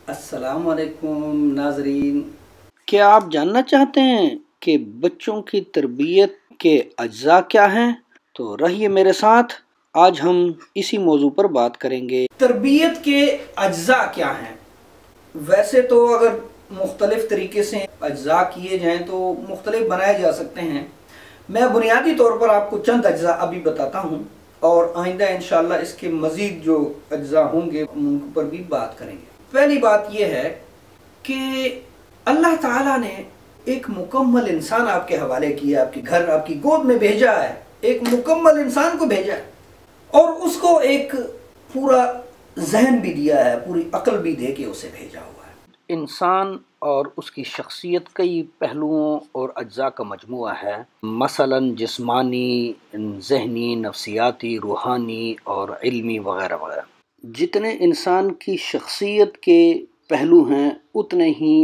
अस्सलाम वालेकुम नाजरीन, क्या आप जानना चाहते हैं कि बच्चों की तरबियत के अज्जा क्या हैं? तो रहिए मेरे साथ, आज हम इसी मौजू पर बात करेंगे। तरबियत के अज्जा क्या हैं? वैसे तो अगर मुख्तलिफ तरीके से अज्जा किए जाएं तो मुख्तलिफ बनाए जा सकते हैं। मैं बुनियादी तौर पर आपको चंद अज्जा अभी बताता हूँ और आइंदा इंशाअल्लाह इसके मज़ीद जो अज्जा होंगे उन पर भी बात करेंगे। पहली बात यह है कि अल्लाह ताला ने एक मुकम्मल इंसान आपके हवाले किया, आपके घर, आपकी गोद में भेजा है। एक मुकम्मल इंसान को भेजा है और उसको एक पूरा जहन भी दिया है, पूरी अक्ल भी दे के उसे भेजा हुआ है। इंसान और उसकी शख्सियत कई पहलुओं और अज्जा का मजमुआ है, मसलन जिस्मानी, ज़हनी, नफ्सियाती, रूहानी और इल्मी वगैरह वगैरह। जितने इंसान की शख्सियत के पहलू हैं उतने ही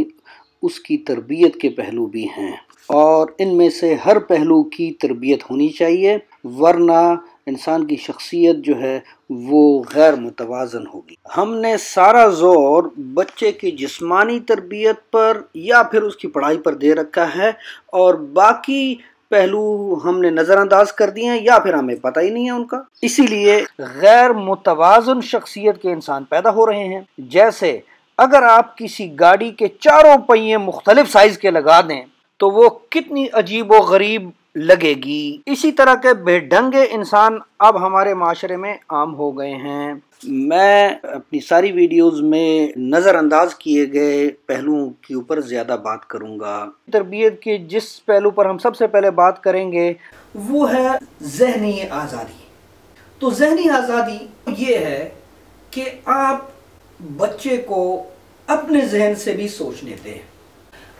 उसकी तरबियत के पहलू भी हैं और इनमें से हर पहलू की तरबियत होनी चाहिए, वरना इंसान की शख्सियत जो है वो गैर मुतवाज़न होगी। हमने सारा ज़ोर बच्चे की जिस्मानी तरबियत पर या फिर उसकी पढ़ाई पर दे रखा है और बाकी पहलू हमने नज़रअंदाज कर दिए हैं या फिर हमें पता ही नहीं है उनका। इसीलिए गैर मुतवाज़न शख्सियत के इंसान पैदा हो रहे हैं। जैसे अगर आप किसी गाड़ी के चारों पहिए मुख्तलिफ साइज़ के लगा दें तो वो कितनी अजीब व गरीब लगेगी। इसी तरह के बेढंगे इंसान अब हमारे माशरे में आम हो गए हैं। मैं अपनी सारी वीडियोस में नज़रअंदाज किए गए पहलुओं के ऊपर ज़्यादा बात करूँगा। तरबियत के जिस पहलू पर हम सबसे पहले बात करेंगे वो है ज़हनी आज़ादी। तो ज़हनी आज़ादी ये है कि आप बच्चे को अपने जहन से भी सोचने दें।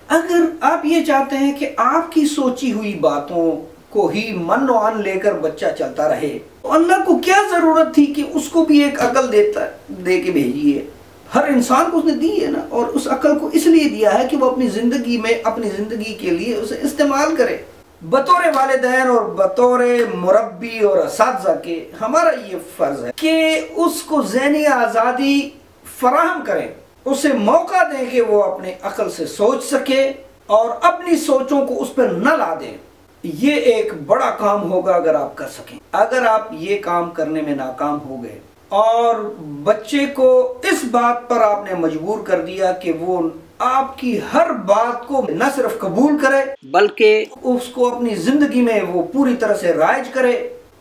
अगर आप ये चाहते हैं कि आपकी सोची हुई बातों को ही मन मान लेकर बच्चा चलता रहे, तो अल्लाह को क्या ज़रूरत थी कि उसको भी एक अकल दे के भेजिए। हर इंसान को उसने दी है ना, और उस अकल को इसलिए दिया है कि वो अपनी ज़िंदगी में, अपनी ज़िंदगी के लिए उसे इस्तेमाल करे। बतौर वालिदैन और बतौर मुरब्बी और असातिज़ा के हमारा ये फ़र्ज़ है कि उसको ज़हनी आज़ादी फराहम करें, उसे मौका दें कि वो अपने अकल से सोच सके और अपनी सोचों को उस पर न ला दें। ये एक बड़ा काम होगा अगर आप कर सकें। अगर आप ये काम करने में नाकाम हो गए और बच्चे को इस बात पर आपने मजबूर कर दिया कि वो आपकी हर बात को न सिर्फ कबूल करे बल्कि उसको अपनी जिंदगी में वो पूरी तरह से राइज करे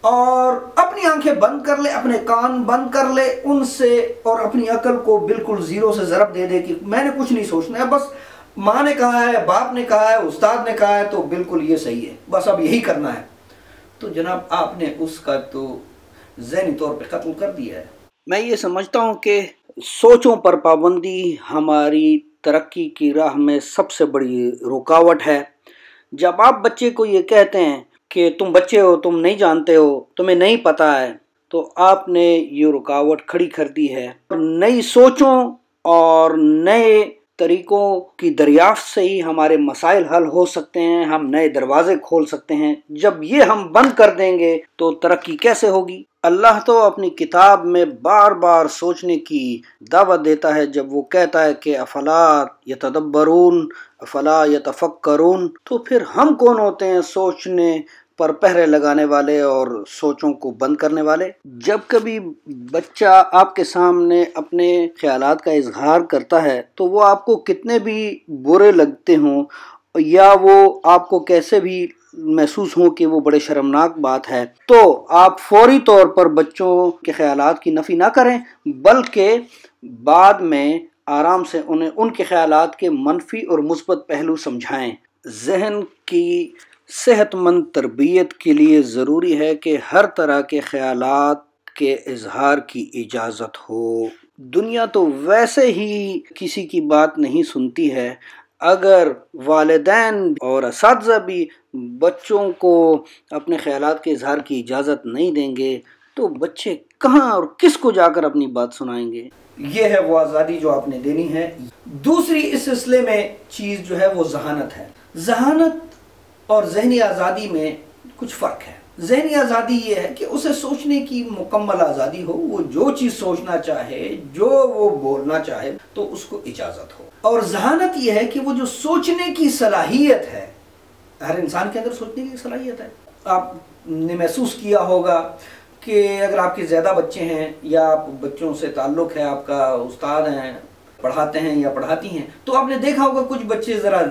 और अपनी आंखें बंद कर ले, अपने कान बंद कर ले उनसे, और अपनी अकल को बिल्कुल जीरो से ज़रब दे दे कि मैंने कुछ नहीं सोचना है, बस माँ ने कहा है, बाप ने कहा है, उस्ताद ने कहा है तो बिल्कुल ये सही है, बस अब यही करना है, तो जनाब आपने उसका तो ज़हनी तौर पे कत्ल कर दिया है। मैं ये समझता हूँ कि सोचों पर पाबंदी हमारी तरक्की की राह में सबसे बड़ी रुकावट है। जब आप बच्चे को ये कहते हैं कि तुम बच्चे हो, तुम नहीं जानते हो, तुम्हें नहीं पता है, तो आपने ये रुकावट खड़ी कर दी है। नई सोचों और नए तरीकों की दरियाफ्त से ही हमारे मसाइल हल हो सकते हैं, हम नए दरवाजे खोल सकते हैं। जब ये हम बंद कर देंगे तो तरक्की कैसे होगी? अल्लाह तो अपनी किताब में बार बार सोचने की दावत देता है जब वो कहता है कि अफला यतदब्बरून अफला यतफक्करून। तो फिर हम कौन होते हैं सोचने पर पहरे लगाने वाले और सोचों को बंद करने वाले? जब कभी बच्चा आपके सामने अपने ख्यालात का इजहार करता है तो वो आपको कितने भी बुरे लगते हों या वो आपको कैसे भी महसूस हो कि वो बड़े शर्मनाक बात है, तो आप फौरी तौर पर बच्चों के ख्यालात की नफ़ी ना करें, बल्कि बाद में आराम से उन्हें उनके ख्यालात के मनफी और मुस्बत पहलू समझाएं। जहन की सेहतमंद तरबियत के लिए ज़रूरी है कि हर तरह के ख्यालात के इजहार की इजाज़त हो। दुनिया तो वैसे ही किसी की बात नहीं सुनती है। अगर वालिदैन और असातिज़ा भी बच्चों को अपने ख़यालात के इजहार की इजाज़त नहीं देंगे तो बच्चे कहाँ और किसको जाकर अपनी बात सुनाएंगे? ये है वो आज़ादी जो आपने देनी है। दूसरी इस सिलसिले में चीज़ जो है वो ज़हानत है। ज़हानत और ज़हनी आज़ादी में कुछ फ़र्क है। ذہنی آزادی یہ ہے کہ اسے سوچنے کی مکمل آزادی ہو، وہ جو چیز سوچنا چاہے، جو وہ بولنا چاہے تو اس کو اجازت ہو۔ اور ذہانت یہ ہے کہ وہ جو سوچنے کی صلاحیت ہے، ہر انسان کے اندر سوچنے کی صلاحیت ہے۔ آپ نے محسوس کیا ہوگا کہ اگر آپ کے زیادہ بچے ہیں یا آپ بچوں سے تعلق ہے، آپ کا استاد ہیں، پڑھاتے ہیں یا پڑھاتی ہیں، تو آپ نے دیکھا ہوگا کچھ بچے ذرا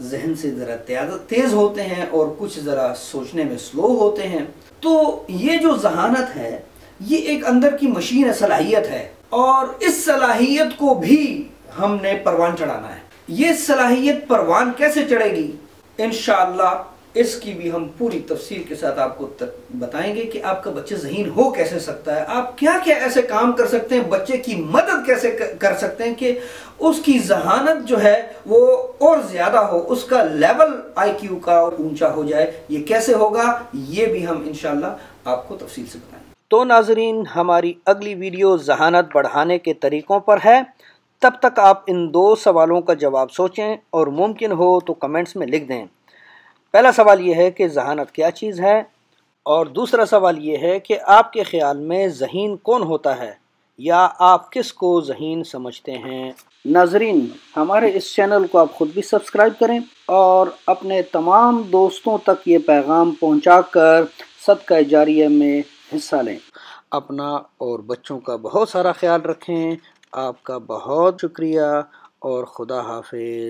ذہن سے ذرا تیز ہوتے ہیں اور کچھ ذرا سوچنے میں سلو ہوتے ہیں۔ تو یہ جو ذہانت ہے یہ ایک اندر کی مشین ہے، صلاحیت ہے، اور اس صلاحیت کو بھی ہم نے پروان چڑھانا ہے۔ یہ صلاحیت پروان کیسے چڑھے گی؟ انشاءاللہ اس کی بھی ہم پوری تفصیل کے ساتھ آپ کو بتائیں گے کہ آپ کا بچہ ذہین ہو کیسے سکتا ہے، آپ کیا کیا ایسے کام کر سکتے ہیں، بچے کی مدد کیسے کر سکتے ہیں کہ اس کی ذہانت جو ہے وہ اور زیادہ ہو، اس کا لیول آئی کیو کا اونچا ہو جائے۔ یہ کیسے ہوگا یہ بھی ہم انشاءاللہ آپ کو تفصیل سے بتائیں گے۔ تو ناظرین، ہماری اگلی ویڈیو ذہانت بڑھانے کے طریقوں پر ہے۔ تب تک آپ ان 2 سوالوں کا جواب سوچیں اور ممکن ہو تو کمنٹس میں لکھ دیں۔ پہلا سوال یہ ہے کہ ذہانت کیا چیز ہے، اور دوسرا سوال یہ ہے کہ آپ کے خیال میں ذہین کون ہوتا ہے، یا آپ کس کو ذہین سمجھتے ہیں۔ ناظرین، ہمارے اس چینل کو آپ خود بھی سبسکرائب کریں اور اپنے تمام دوستوں تک یہ پیغام پہنچا کر صدقہ جاریہ میں حصہ لیں۔ اپنا اور بچوں کا بہت سارا خیال رکھیں۔ آپ کا بہت شکریہ اور خدا حافظ۔